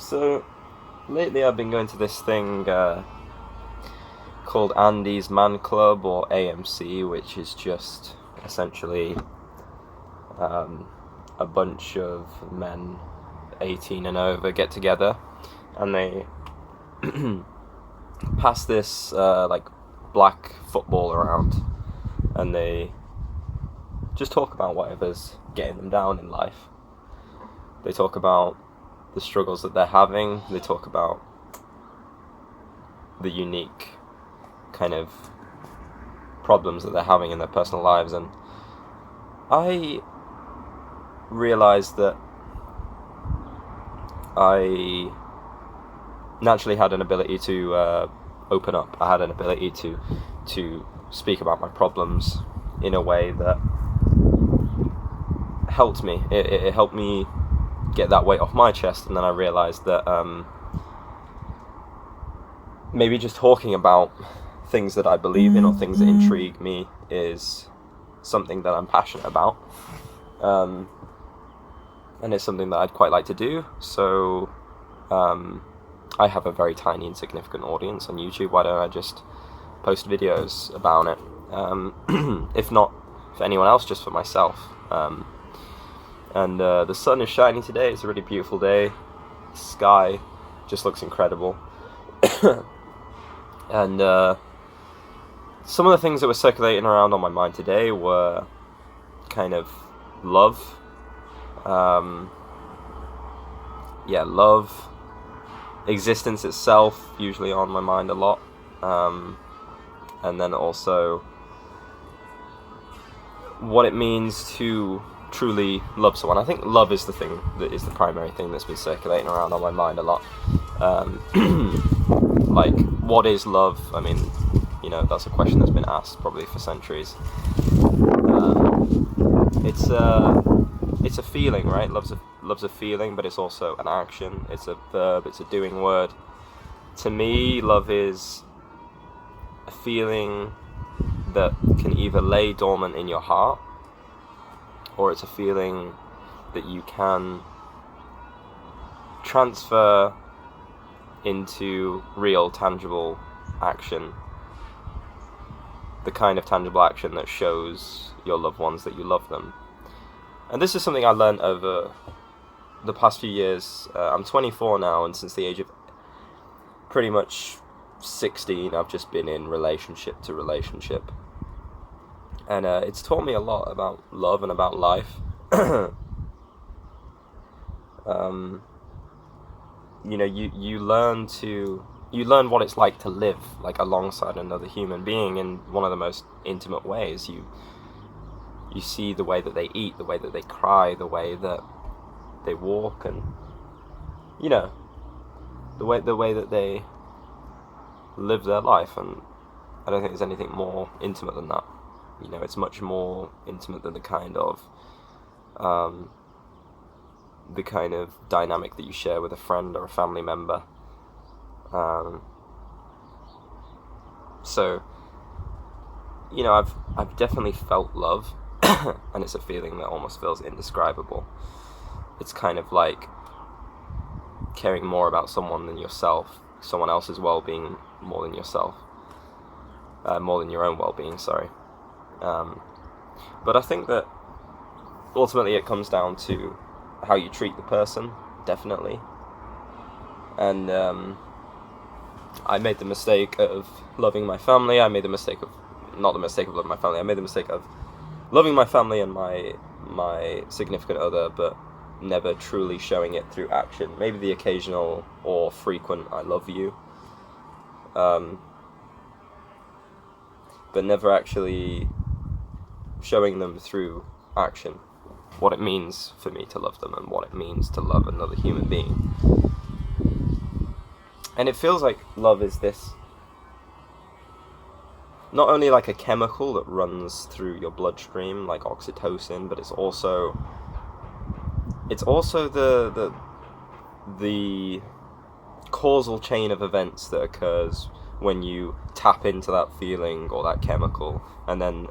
So, lately I've been going to this thing called Andy's Man Club, or AMC, which is just essentially a bunch of men 18 and over get together, and they pass this black football around, and they just talk about whatever's getting them down in life. They talk about the struggles that they're having. They talk about the unique kind of problems that they're having in their personal lives, and I realized that I naturally had an ability to open up. I had an ability to speak about my problems in a way that helped me. It helped me get that weight off my chest, and then I realized that maybe just talking about things that I believe in or things that intrigue me is something that I'm passionate about, and it's something that I'd quite like to do. So I have a very tiny insignificant audience on YouTube. Why don't I just post videos about it? If not for anyone else, just for myself. And the sun is shining today. It's a really beautiful day. The sky just looks incredible. And some of the things that were circulating around on my mind today were kind of love. Love. Existence itself, usually on my mind a lot. And then also what it means to truly love someone. I think love is the thing that is the primary thing that's been circulating around on my mind a lot. Like, what is love? I mean, that's a question that's been asked probably for centuries. It's a feeling, right? Love's a feeling, but it's also an action. It's a verb. It's a doing word. To me, love is a feeling that can either lay dormant in your heart, or it's a feeling that you can transfer into real, tangible action. The kind of tangible action that shows your loved ones that you love them. And this is something I learned over the past few years. I'm 24 now, and since the age of pretty much 16, I've just been in relationship to relationship. And it's taught me a lot about love and about life. You learn what it's like to live like alongside another human being in one of the most intimate ways. You see the way that they eat, the way that they cry, the way that they walk, and the way that they live their life. And I don't think there's anything more intimate than that. It's much more intimate than the kind of dynamic that you share with a friend or a family member. So I've definitely felt love, and it's a feeling that almost feels indescribable. It's kind of like caring more about someone than yourself, someone else's well-being more than yourself, more than your own well-being. Sorry. But I think that ultimately it comes down to how you treat the person, definitely. And I made the mistake of loving my family. I made the mistake of loving my family. I made the mistake of loving my family and my significant other, but never truly showing it through action. Maybe the occasional or frequent "I love you," but never actually showing them through action what it means for me to love them and what it means to love another human being. And it feels like love is this, not only like a chemical that runs through your bloodstream like oxytocin, but it's also the causal chain of events that occurs when you tap into that feeling or that chemical, and then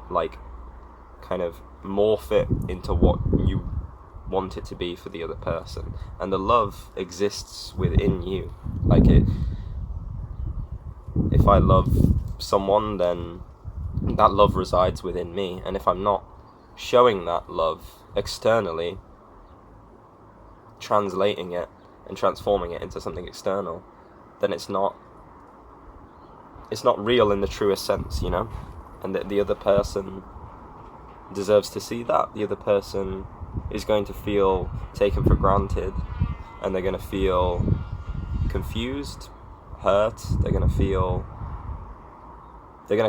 kind of morph it into what you want it to be for the other person. And the love exists within you. Like, if I love someone, then that love resides within me. And if I'm not showing that love externally, translating it and transforming it into something external, then it's not real in the truest sense, you know? And that the other person deserves to see that. The other person is going to feel taken for granted, and they're going to feel confused, hurt, they're going to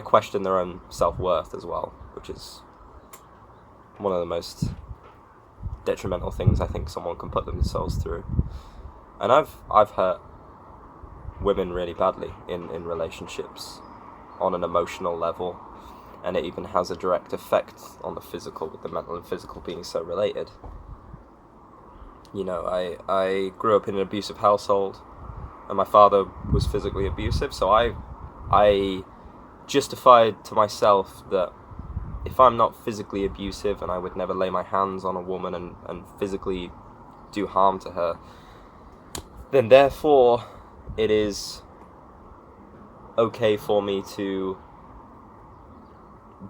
question their own self-worth as well, which is one of the most detrimental things I think someone can put themselves through. And I've hurt women really badly in relationships on an emotional level, and it even has a direct effect on the physical, with the mental and physical being so related. You know, I grew up in an abusive household, and my father was physically abusive, so I justified to myself that if I'm not physically abusive, and I would never lay my hands on a woman and physically do harm to her, then therefore it is okay for me to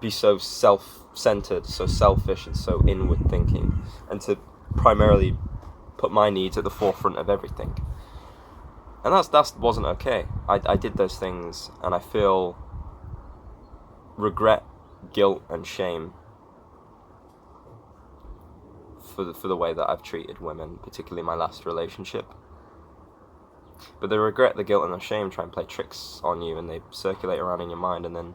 be so self-centered, so selfish, and so inward thinking, and to primarily put my needs at the forefront of everything. And that wasn't okay. I did those things, and I feel regret, guilt, and shame for the way that I've treated women, particularly my last relationship. But the regret, the guilt, and the shame try and play tricks on you, and they circulate around in your mind, and then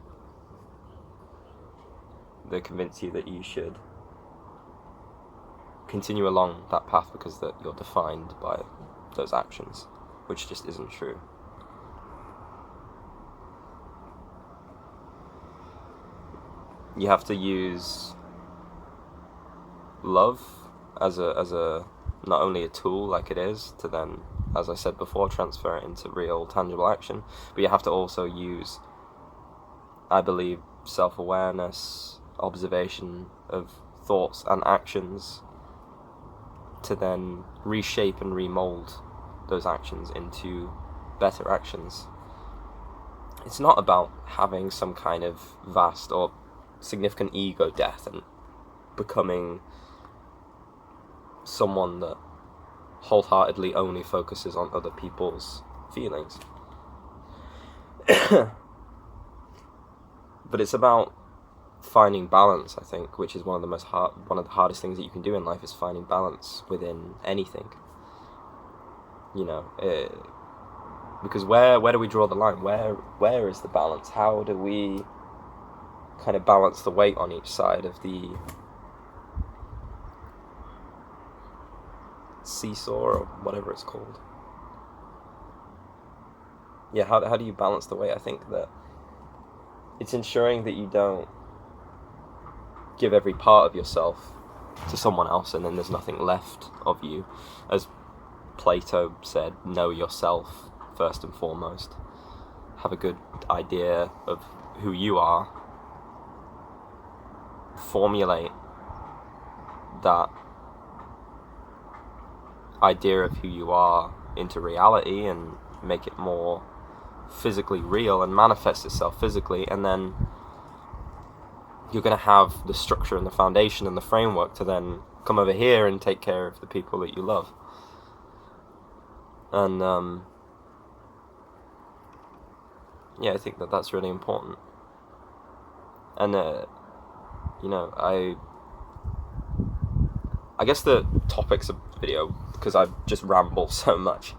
they convince you that you should continue along that path because that you're defined by those actions, which just isn't true. You have to use love as a not only a tool like it is to then, as I said before, transfer it into real tangible action, but you have to also use, I believe, self-awareness, observation of thoughts and actions to then reshape and remold those actions into better actions. It's not about having some kind of vast or significant ego death and becoming someone that wholeheartedly only focuses on other people's feelings. But it's about finding balance, I think, which is one of the hardest things that you can do in life, is finding balance within anything. You know, because where do we draw the line? Where is the balance? How do we kind of balance the weight on each side of the seesaw, or whatever it's called? Yeah, how do you balance the weight? I think that it's ensuring that you don't give every part of yourself to someone else and then there's nothing left of you. As Plato said, know yourself first and foremost. Have a good idea of who you are. Formulate that idea of who you are into reality and make it more physically real and manifest itself physically, and then you're going to have the structure and the foundation and the framework to then come over here and take care of the people that you love. And yeah, I think that that's really important. And you know, I guess the topics of the video, because I just ramble so much,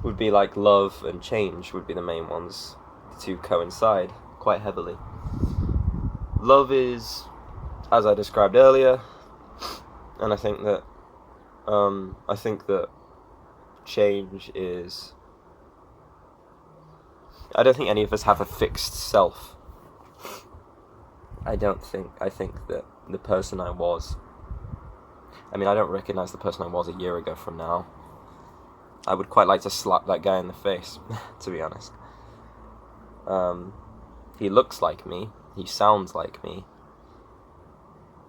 would be like love and change would be the main ones to coincide quite heavily. Love is, as I described earlier, and I think that change is, I don't think any of us have a fixed self. I think that the person I was, I don't recognize the person I was a year ago from now. I would quite like to slap that guy in the face, to be honest. He looks like me. He sounds like me.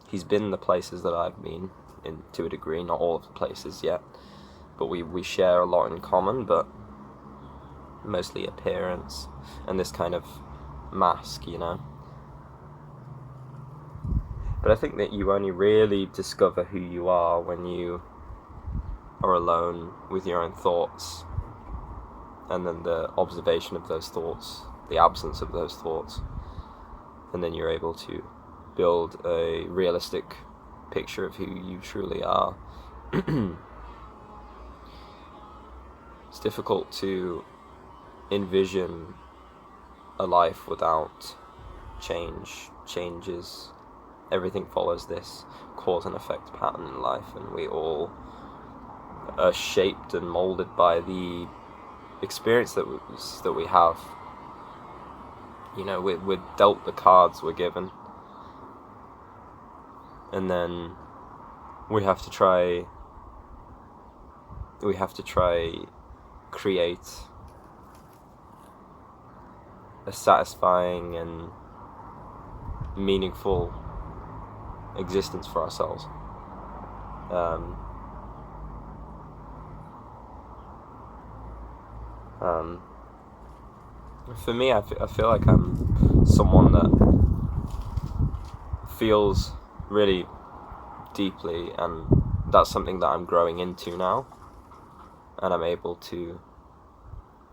He's been the places that I've been. to a degree, not all of the places yet, but we share a lot in common, but mostly appearance and this kind of mask, you know. But I think that you only really discover who you are when you are alone with your own thoughts, and then the observation of those thoughts, the absence of those thoughts, and then you're able to build a realistic picture of who you truly are. It's difficult to envision a life without changes. Everything follows this cause and effect pattern in life, and we all are shaped and molded by the experience that we have. You know, we're dealt the cards we're given, and then we have to try create a satisfying and meaningful existence for ourselves. For me, I feel like I'm someone that feels really deeply, and that's something that I'm growing into now, and I'm able to,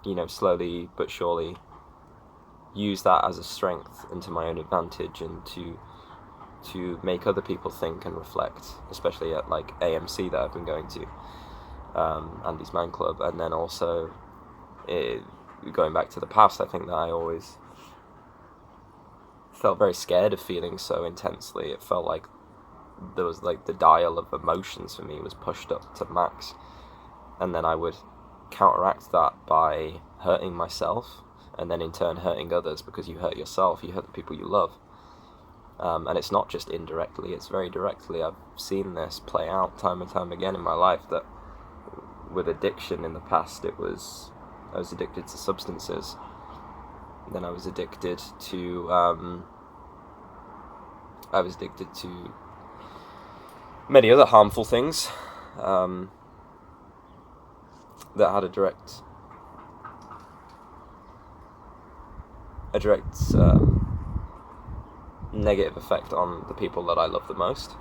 you know, slowly but surely use that as a strength and to my own advantage, and to make other people think and reflect, especially at like AMC that I've been going to, Andy's Man Club, and then also going back to the past, I think that I always felt very scared of feeling so intensely. It felt like there was like the dial of emotions for me was pushed up to max, and then I would counteract that by hurting myself, and then in turn hurting others, because you hurt yourself, you hurt the people you love. And it's not just indirectly, it's very directly. I've seen this play out time and time again in my life, that with addiction in the past, I was addicted to substances. Then I was addicted to many other harmful things that had a direct negative effect on the people that I love the most,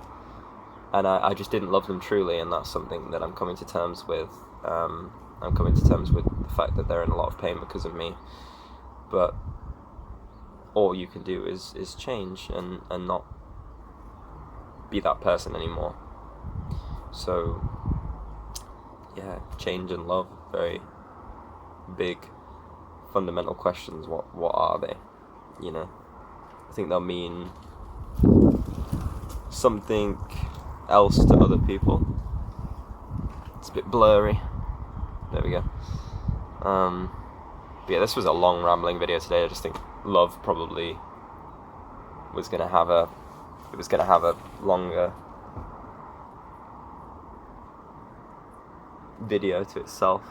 and I just didn't love them truly, and that's something that I'm coming to terms with. I'm coming to terms with the fact that they're in a lot of pain because of me, but all you can do is change and not be that person anymore. So yeah, change and love, very big fundamental questions. What are they? You know, I think they'll mean something else to other people. It's a bit blurry. There we go. But yeah, this was a long rambling video today. I just think love probably was gonna have a longer video to itself.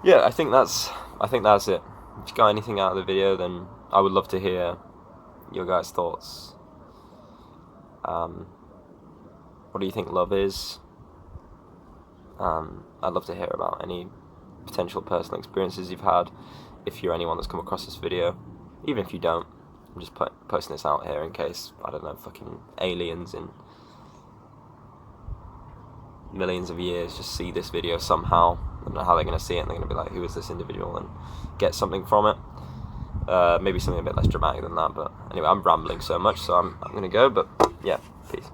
Yeah, I think that's it. If you got anything out of the video, then I would love to hear your guys' thoughts. What do you think love is? I'd love to hear about any potential personal experiences you've had, if you're anyone that's come across this video. Even if you don't, I'm just posting this out here in case, I don't know, fucking aliens in millions of years just see this video somehow. I don't know how they're going to see it, and they're going to be like, who is this individual, and get something from it. Maybe something a bit less dramatic than that, but anyway, I'm rambling so much, so I'm going to go, but yeah, peace.